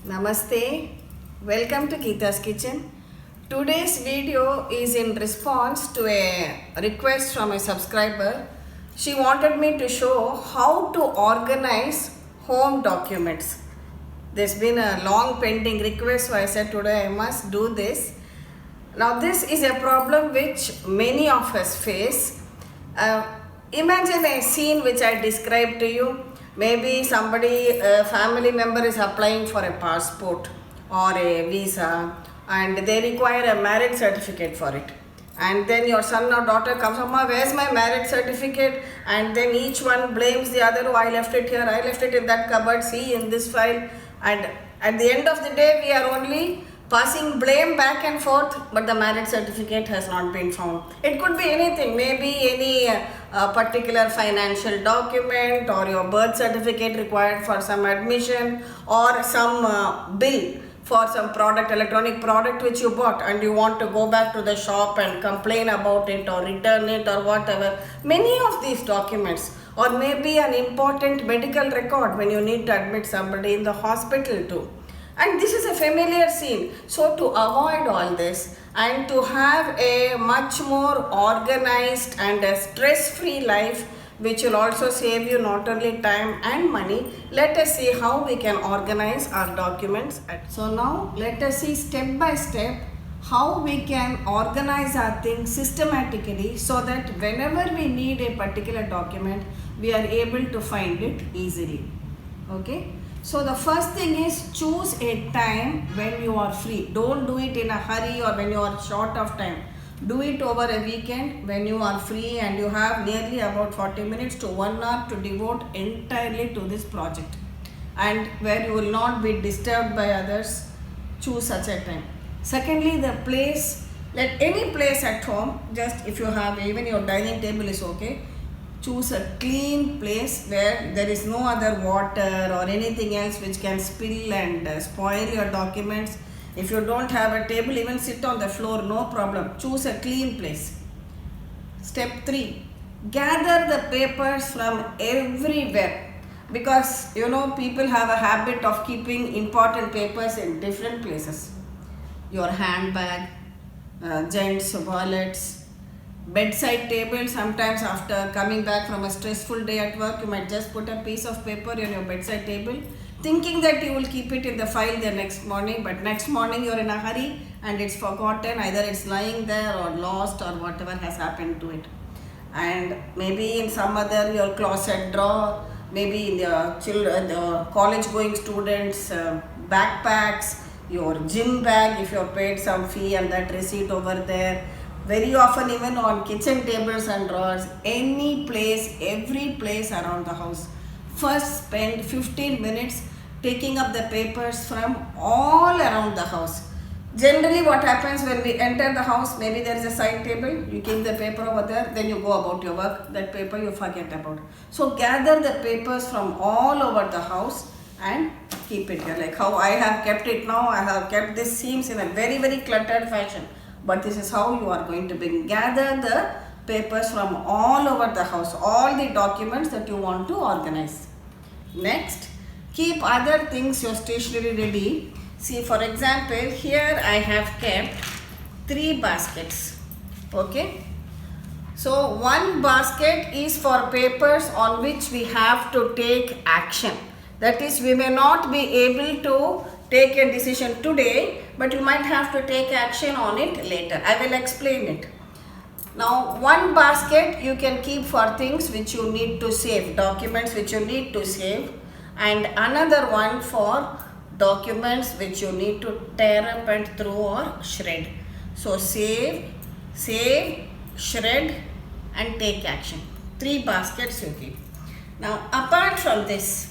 Namaste, welcome to Geeta's Kitchen. Today's video is in response to a request from a subscriber. She wanted me to show how to organize home documents. There's been a long pending request, so I said today I must do this. Now this is a problem which many of us face. Imagine a scene which I described to you. Maybe somebody, a family member is applying for a passport or a visa and they require a marriage certificate for it. And then your son or daughter comes, Mama, where's my marriage certificate? And then each one blames the other, oh, I left it here, I left it in that cupboard, see in this file. And at the end of the day, we are only passing blame back and forth, but the marriage certificate has not been found. It could be anything, maybe any particular financial document or your birth certificate required for some admission or some bill for some product, electronic product which you bought and you want to go back to the shop and complain about it or return it or whatever. Many of these documents, or maybe an important medical record when you need to admit somebody in the hospital too. And this is a familiar scene. So to avoid all this and to have a much more organized and a stress-free life, which will also save you not only time and money, let us see how we can organize our documents. So now let us see step by step how we can organize our things systematically so that whenever we need a particular document, we are able to find it easily. Okay? So the first thing is choose a time when you are free. Don't do it in a hurry or when you are short of time. Do it over a weekend when you are free and you have nearly about 40 minutes to 1 hour to devote entirely to this project. And where you will not be disturbed by others, choose such a time. Secondly, the place, let any place at home, just if you have even your dining table is okay. Choose a clean place where there is no other water or anything else which can spill and spoil your documents. If you don't have a table, even sit on the floor, no problem. Choose a clean place. Step 3. Gather the papers from everywhere. Because people have a habit of keeping important papers in different places. Your handbag, gents' wallets, bedside table. Sometimes after coming back from a stressful day at work, you might just put a piece of paper on your bedside table thinking that you will keep it in the file the next morning, but next morning you're in a hurry and it's forgotten, either it's lying there or lost or whatever has happened to it. And maybe in some other your closet drawer, maybe in the children, the college going students backpacks, your gym bag if you have paid some fee and that receipt over there. Very often even on kitchen tables and drawers, any place, every place around the house. First spend 15 minutes taking up the papers from all around the house. Generally what happens when we enter the house, maybe there is a side table, you keep the paper over there, then you go about your work, that paper you forget about. So gather the papers from all over the house and keep it here. Like how I have kept it now, I have kept this seams in a very, very cluttered fashion. But this is how you are going to gather the papers from all over the house, all the documents that you want to organize. Next, keep other things, your stationery ready. See, for example, here I have kept 3 baskets. Okay. So, one basket is for papers on which we have to take action. That is, we may not be able to take a decision today, but you might have to take action on it later. I will explain it. Now, one basket you can keep for things which you need to save, documents which you need to save, and another one for documents which you need to tear up and throw or shred. So, save, shred and take action. 3 baskets you keep. Now, apart from this,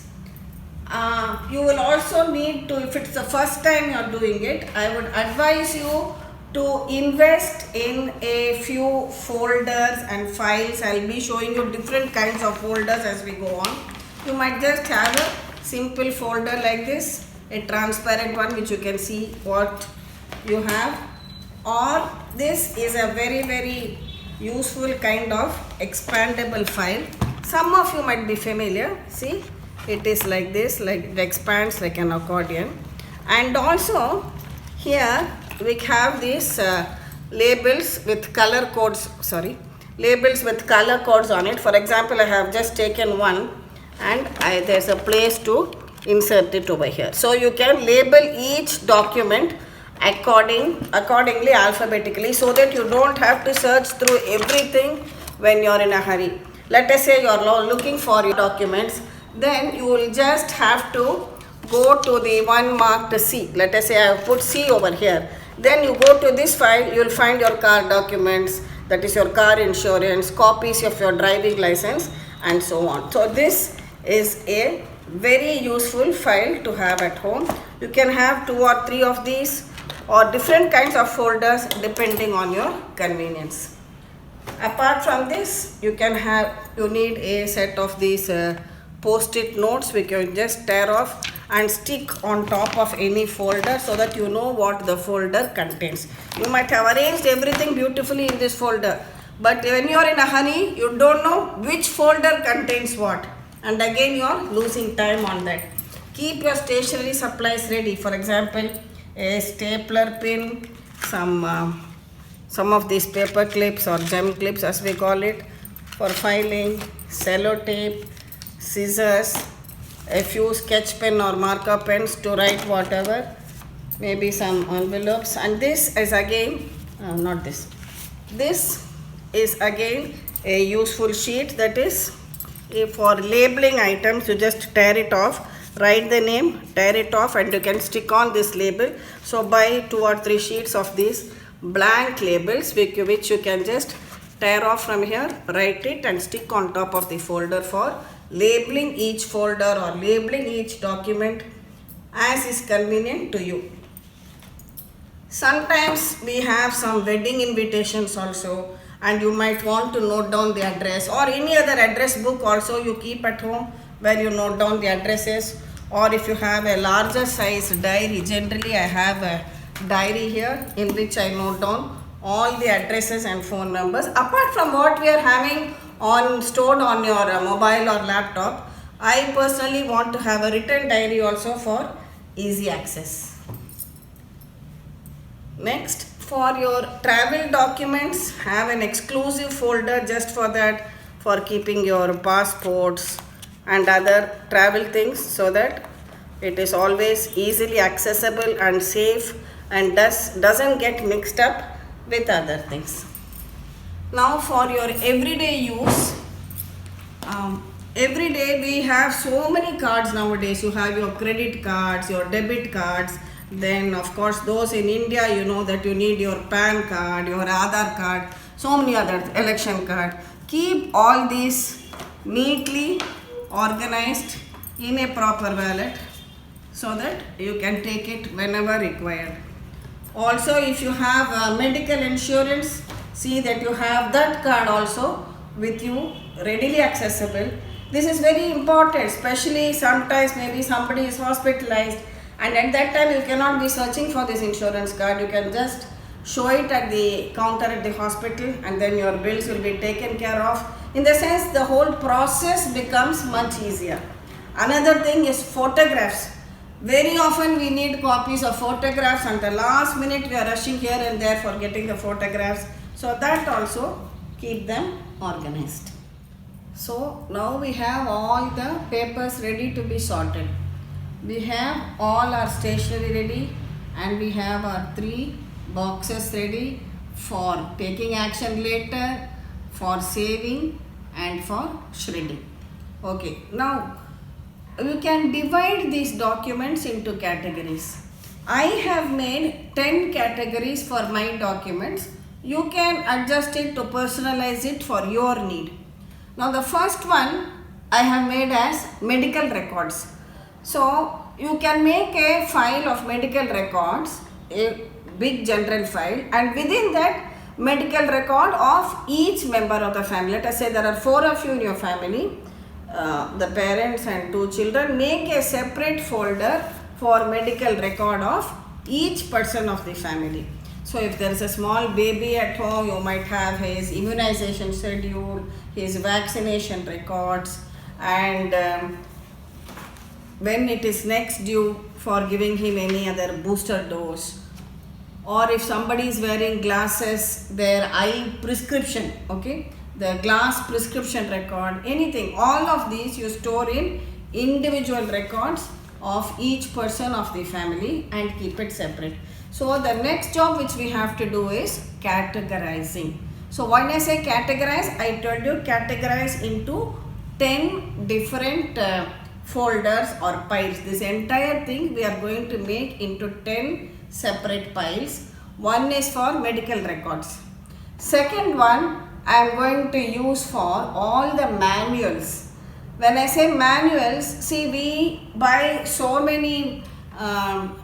you will also need to, if it's the first time you are doing it, I would advise you to invest in a few folders and files. I will be showing you different kinds of folders as we go on. You might just have a simple folder like this, a transparent one which you can see what you have, or this is a very, very useful kind of expandable file. Some of you might be familiar. See, it is like this, like it expands like an accordion. And also here we have these labels with color codes, labels with color codes on it. For example, I have just taken one and there's a place to insert it over here. So you can label each document accordingly alphabetically, so that you don't have to search through everything when you're in a hurry. Let us say you're looking for your documents, then you will just have to go to the one marked C. Let us say I have put C over here. Then you go to this file, you will find your car documents, that is your car insurance, copies of your driving license, and so on. So this is a very useful file to have at home. You can have 2 or 3 of these or different kinds of folders depending on your convenience. Apart from this, you need a set of these post-it notes which you can just tear off and stick on top of any folder, so that you know what the folder contains. You might have arranged everything beautifully in this folder, but when you are in a hurry, you don't know which folder contains what, and again you are losing time on that. Keep your stationery supplies ready. For example, a stapler pin, some of these paper clips or gem clips as we call it for filing, sellotape, scissors, a few sketch pen or marker pens to write whatever, maybe some envelopes. And this is again this is again a useful sheet, that is for labeling items. You just tear it off, write the name, tear it off, and you can stick on this label. So buy 2 or 3 sheets of these blank labels which you can just tear off from here, write it and stick on top of the folder for labeling each folder or labeling each document as is convenient to you. Sometimes we have some wedding invitations also, and you might want to note down the address, or any other address book also you keep at home where you note down the addresses. Or if you have a larger size diary, generally I have a diary here in which I note down all the addresses and phone numbers. Apart from what we are having stored on your mobile or laptop, I personally want to have a written diary also for easy access. Next, for your travel documents, have an exclusive folder just for that, for keeping your passports and other travel things, so that it is always easily accessible and safe and doesn't get mixed up with other things. Now for your everyday use, every day we have so many cards nowadays. You have your credit cards, your debit cards, then of course those in India, you know that you need your PAN card, your Aadhaar card, so many other election card. Keep all these neatly organized in a proper wallet so that you can take it whenever required. Also, if you have medical insurance, see that you have that card also with you, readily accessible. This is very important, especially sometimes maybe somebody is hospitalized, and at that time you cannot be searching for this insurance card. You can just show it at the counter at the hospital, and then your bills will be taken care of. In the sense, the whole process becomes much easier. Another thing is photographs. Very often we need copies of photographs, and the last minute we are rushing here and there for getting the photographs. So that also keep them organized. So now we have all the papers ready to be sorted. We have all our stationery ready, and we have our 3 boxes ready for taking action later, for saving, and for shredding. Okay, now you can divide these documents into categories. I have made 10 categories for my documents. You can adjust it to personalize it for your need. Now the first one I have made as medical records. So you can make a file of medical records, a big general file, and within that medical record of each member of the family. Let us say there are 4 of you in your family, the parents and 2 children. Make a separate folder for medical record of each person of the family. So if there is a small baby at home, you might have his immunization schedule, his vaccination records, and when it is next due for giving him any other booster dose, or if somebody is wearing glasses, their eye prescription, okay, the glass prescription record, anything, all of these you store in individual records of each person of the family and keep it separate. So the next job which we have to do is categorizing. So when I say categorize, I told you categorize into 10 different folders or piles. This entire thing we are going to make into 10 separate piles. One is for medical records. Second one I am going to use for all the manuals. When I say manuals, see, we buy so many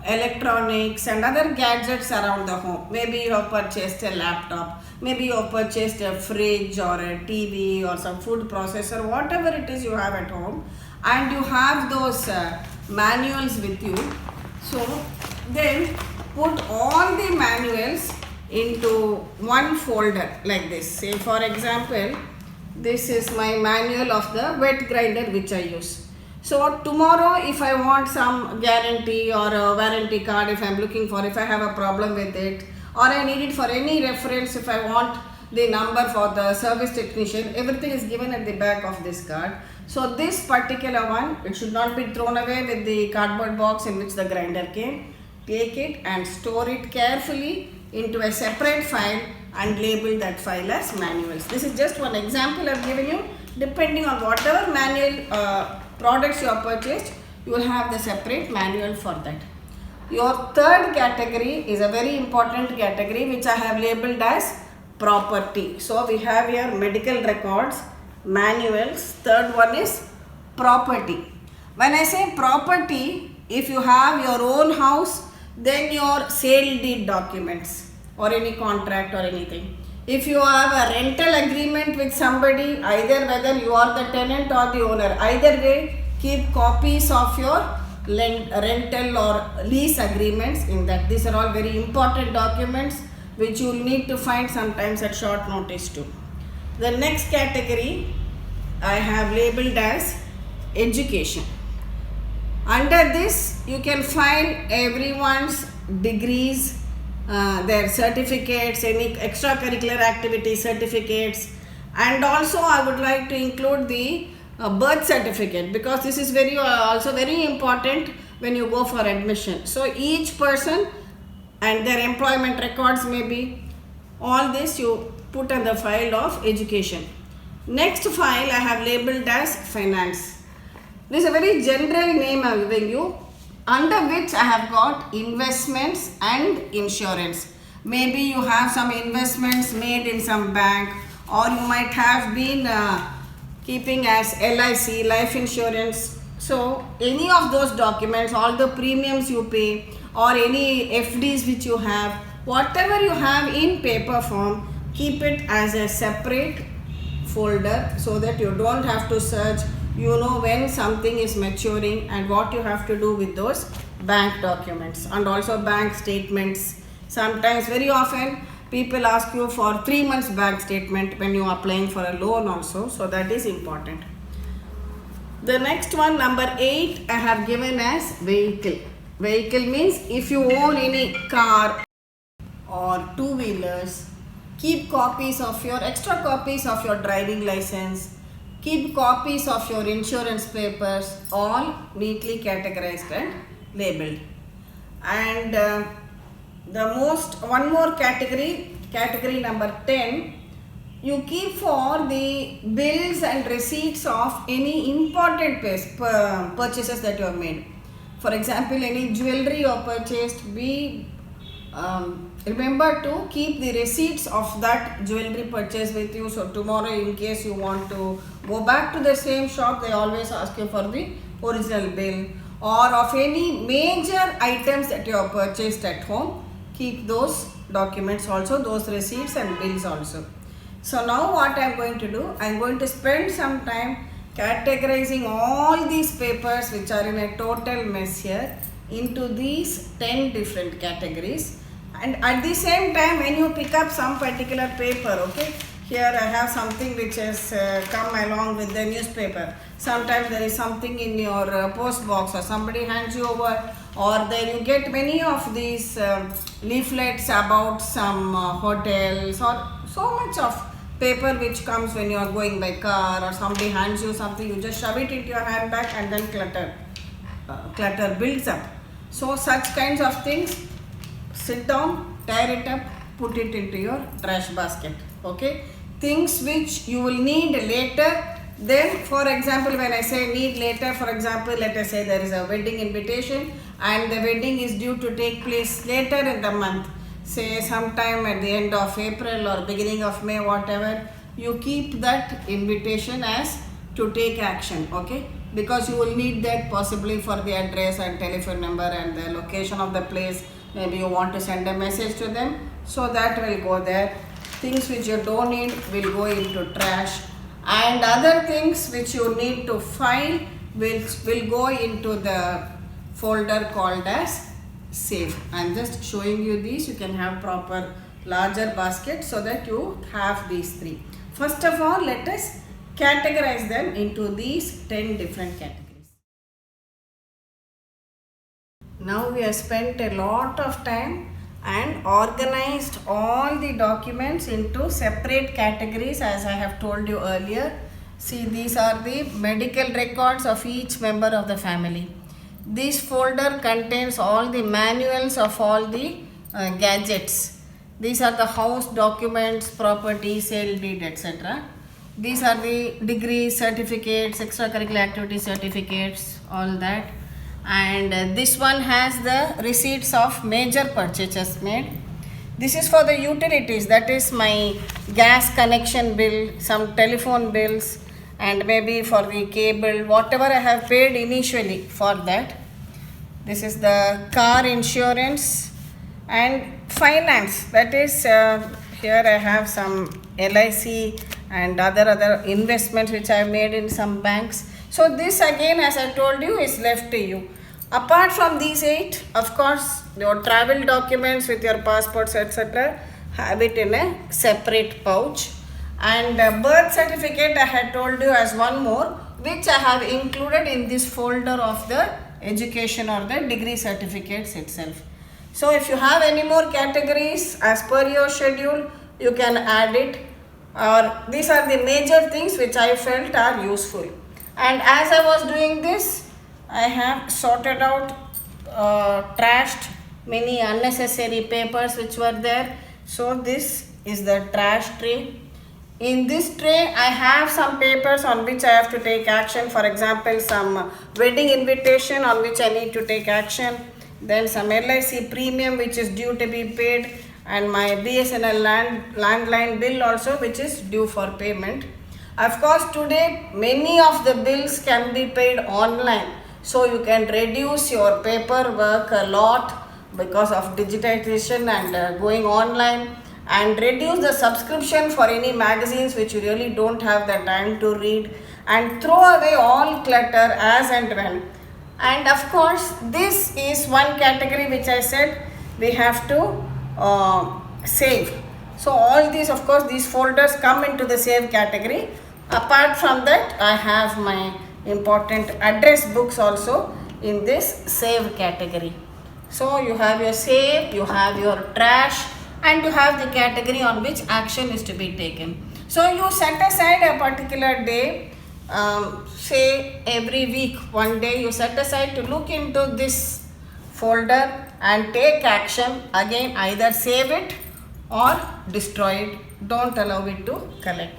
electronics and other gadgets around the home. Maybe you have purchased a laptop, maybe you have purchased a fridge or a TV or some food processor, whatever it is you have at home, and you have those manuals with you. So then put all the manuals into one folder like this. Say for example, this is my manual of the wet grinder which I use. So tomorrow if I want some guarantee or a warranty card, if I am looking for, if I have a problem with it, or I need it for any reference, if I want the number for the service technician, everything is given at the back of this card. So this particular one, it should not be thrown away with the cardboard box in which the grinder came. Take it and store it carefully into a separate file and label that file as manuals. This is just one example I have given you. Depending on whatever manual products you have purchased, you will have the separate manual for that. Your third category is a very important category which I have labeled as property. So we have here medical records, manuals. Third one is property. When I say property, if you have your own house, then your sale deed documents or any contract or anything. If you have a rental agreement with somebody, either whether you are the tenant or the owner, either way, keep copies of your rental or lease agreements in that. These are all very important documents which you will need to find sometimes at short notice too. The next category I have labeled as education. Under this you can find everyone's degrees, their certificates, any extracurricular activity certificates, and also I would like to include the birth certificate, because this is also very important when you go for admission. So each person and their employment records, maybe all this you put on the file of education. Next file I have labeled as finance. This is a very general name I am giving you, under which I have got investments and insurance. Maybe you have some investments made in some bank, or you might have been keeping as LIC, life insurance. So any of those documents, all the premiums you pay, or any FDs which you have, whatever you have in paper form, keep it as a separate folder so that you don't have to search. You know when something is maturing and what you have to do with those bank documents, and also bank statements. Sometimes, very often, people ask you for 3 months bank statement when you are applying for a loan also. So that is important. The next one, number 8, I have given as vehicle. Vehicle means if you own any car or two-wheelers, keep copies of your extra copies of your driving license. Keep copies of your insurance papers, all neatly categorized and labeled. And one more category number 10, you keep for the bills and receipts of any important purchases that you have made. For example, any jewelry you have purchased, remember to keep the receipts of that jewelry purchase with you. So tomorrow, in case you want to go back to the same shop, they always ask you for the original bill. Or of any major items that you have purchased at home, keep those documents also, those receipts and bills also. So now what I am going to do, I am going to spend some time categorizing all these papers which are in a total mess here into these 10 different categories. And at the same time, when you pick up some particular paper, okay, here I have something which has come along with the newspaper. Sometimes there is something in your post box, or somebody hands you over or then you get many of these leaflets about some hotels, or so much of paper which comes when you are going by car, or somebody hands you something, you just shove it into your handbag and then clutter builds up. So such kinds of things, sit down, tear it up, put it into your trash basket. Okay, things which you will need later. Then for example, when I say need later, for example, let us say there is a wedding invitation and the wedding is due to take place later in the month, say sometime at the end of April or beginning of May, whatever, you keep that invitation as to take action. Okay, because you will need that possibly for the address and telephone number and the location of the place. Maybe you want to send a message to them, so that will go there. Things which you don't need will go into trash, and other things which you need to file will go into the folder called as save. I am just showing you these. You can have proper larger basket so that you have these three. First of all, let us categorize them into these 10 different categories. Now we have spent a lot of time and organized all the documents into separate categories, as I have told you earlier. See, these are the medical records of each member of the family. This folder contains all the manuals of all the gadgets. These are the house documents, property, sale deed, etc. These are the degrees, certificates, extracurricular activity certificates, all that. And this one has the receipts of major purchases made. This is for the utilities, that is my gas connection bill, some telephone bills, and maybe for the cable, whatever I have paid initially for that. This is the car insurance and finance, that is here I have some LIC and other investments which I have made in some banks. So this again, as I told you, is left to you. Apart from these 8, of course, your travel documents with your passports, etc., have it in a separate pouch. And birth certificate I had told you as one more, which I have included in this folder of the education or the degree certificates itself. So if you have any more categories as per your schedule, you can add it. Or these are the major things which I felt are useful. And as I was doing this, I have sorted out, trashed many unnecessary papers which were there. So this is the trash tray. In this tray, I have some papers on which I have to take action. For example, some wedding invitation on which I need to take action. Then some LIC premium which is due to be paid, and my BSNL landline bill also which is due for payment. Of course, today many of the bills can be paid online. So you can reduce your paperwork a lot because of digitization and going online, and reduce the subscription for any magazines which you really don't have the time to read, and throw away all clutter as and when. And of course, this is one category which I said we have to save. So all these, of course, these folders come into the save category. Apart from that, I have my important address books also in this save category. So you have your save, you have your trash, and you have the category on which action is to be taken. So you set aside a particular day, say every week, one day you set aside to look into this folder and take action. Again, either save it or destroy it. Don't allow it to collect.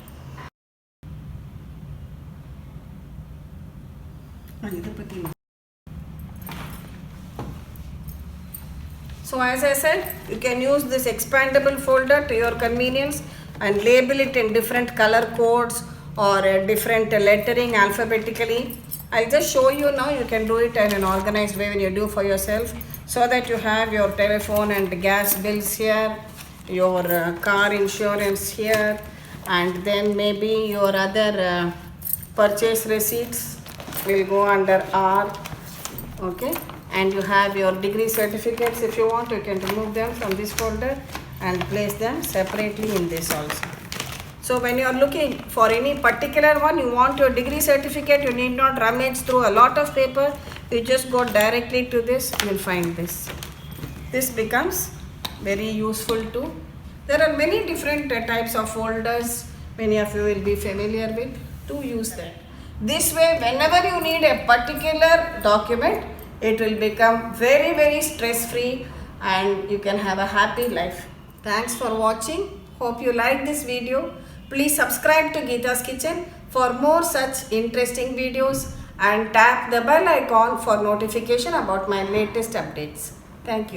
So as I said, you can use this expandable folder to your convenience and label it in different color codes or different lettering alphabetically. I'll just show you now. You can do it in an organized way when you do for yourself, so that you have your telephone and gas bills here, your car insurance here, and then maybe your other purchase receipts will go under R. Okay, and you have your degree certificates. If you want, you can remove them from this folder and place them separately in this also. So when you are looking for any particular one, you want your degree certificate, you need not rummage through a lot of paper. You just go directly to this, you will find this. This becomes very useful too. There are many different types of folders, many of you will be familiar with, to use that. This way, whenever you need a particular document, it will become very stress free and you can have a happy life. Thanks for watching. Hope you like this video. Please subscribe to Geeta's Kitchen for more such interesting videos and tap the bell icon for notification about my latest updates. Thank you.